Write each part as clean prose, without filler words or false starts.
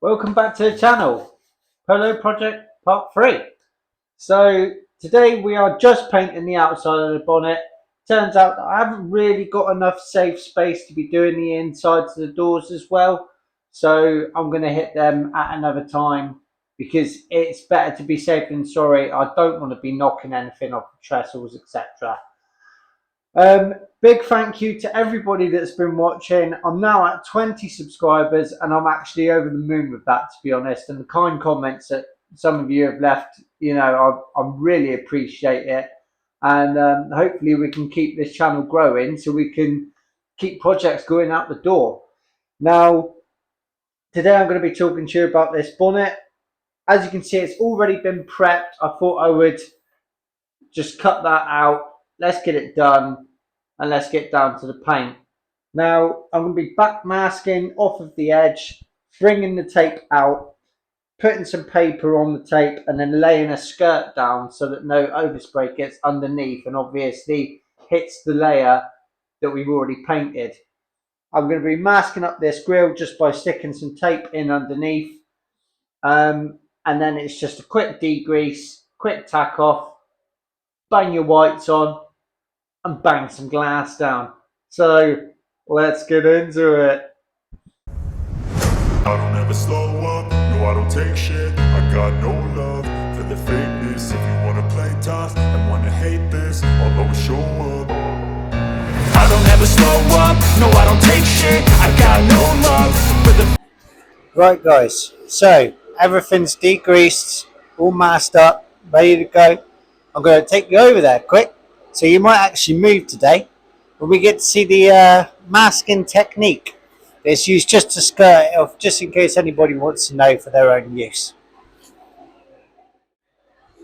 Welcome back to the channel, Polo Project Part 3. So today we are just painting the outside of the bonnet. Turns out that I haven't really got enough safe space to be doing the insides of the doors as well. So I'm going to hit them at another time because it's better to be safe than sorry. I don't want to be knocking anything off the trestles, etc. Big thank you to everybody that's been watching. I'm now at 20 subscribers and I'm actually over the moon with that, to be honest. And the kind comments that some of you have left, I really appreciate it. And hopefully we can keep this channel growing so we can keep projects going out the door. Now, today I'm going to be talking to you about this bonnet. As you can see, it's already been prepped. I thought I would just cut that out. Let's get it done and let's get down to the paint. Now I'm going to be back masking off of the edge, bringing the tape out, putting some paper on the tape and then laying a skirt down so that no overspray gets underneath and obviously hits the layer that we've already painted. I'm going to be masking up this grill just by sticking some tape in underneath, and then it's just a quick degrease, quick tack off, bang your whites on and bang some glass down. So let's get into it. I don't ever slow up, no I don't take shit. I got no love for the fakeness. If you wanna play tough and wanna hate this, I'll always show up. I don't ever slow up, no I don't take shit. I got no love for the... Right guys, so everything's degreased, all masked up, ready to go. I'm going to take you over there quick, so you might actually move today, but we get to see the masking technique. It's used just to skirt it off, just in case anybody wants to know for their own use.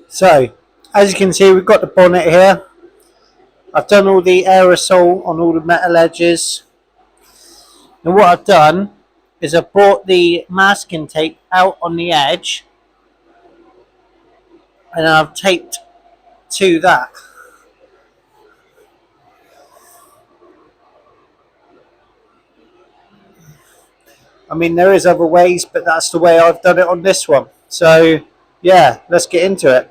So, as you can see, we've got the bonnet here. I've done all the aerosol on all the metal edges. Now what I've done is I've brought the masking tape out on the edge and I've taped to that. I mean, there is other ways, but that's the way I've done it on this one. So yeah, let's get into it.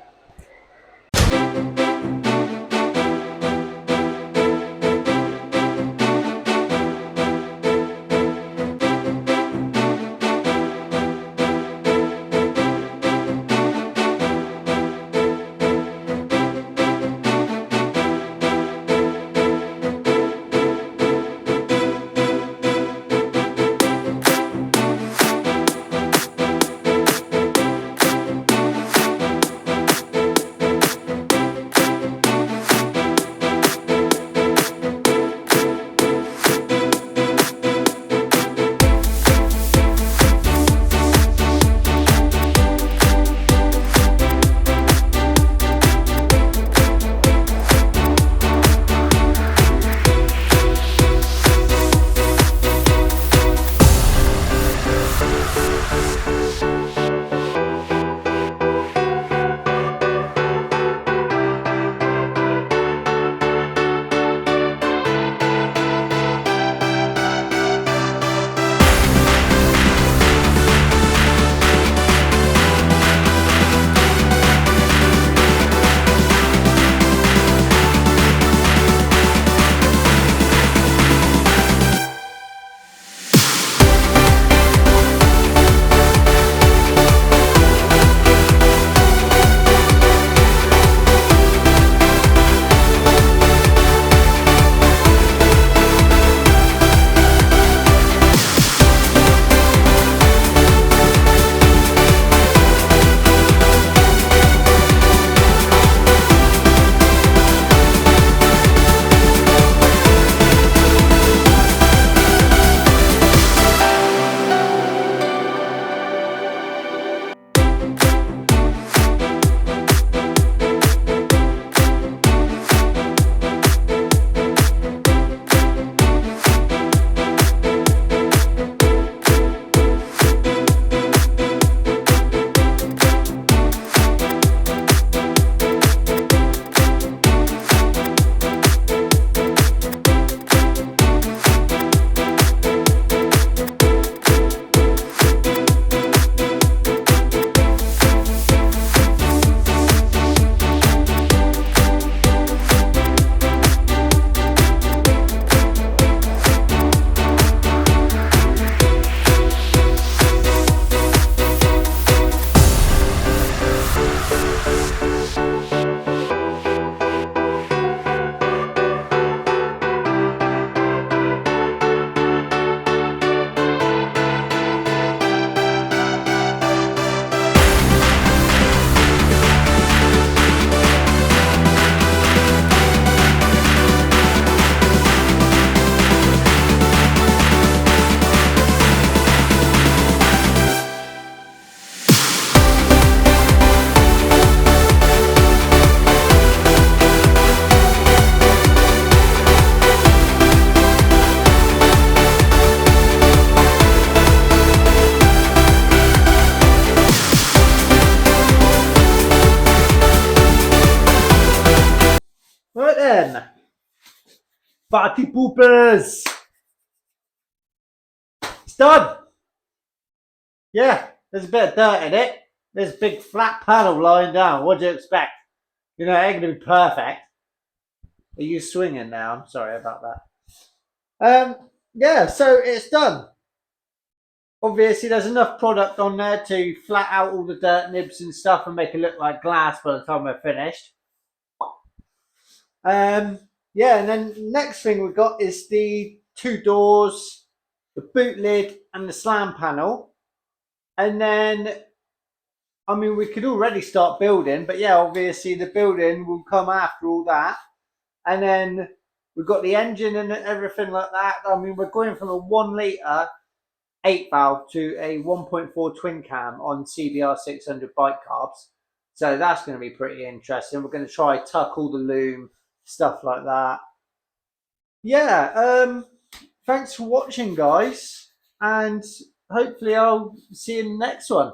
Party poopers! It's done! Yeah, there's a bit of dirt in it. There's a big flat panel lying down. What do you expect? You know, it ain't gonna be perfect. Are you swinging now? I'm sorry about that. Yeah, so it's done. Obviously, there's enough product on there to flat out all the dirt nibs and stuff and make it look like glass by the time we're finished. Yeah, and then next thing we've got is the two doors, the boot lid, and the slam panel. And then, I mean, we could already start building, but yeah, obviously the building will come after all that. And then we've got the engine and everything like that. I mean, we're going from a 1 litre 8 valve to a 1.4 twin cam on CBR 600 bike carbs. So that's going to be pretty interesting. We're going to try tuck all the loom, stuff like that. Yeah, thanks for watching, guys, and hopefully I'll see you in the next one.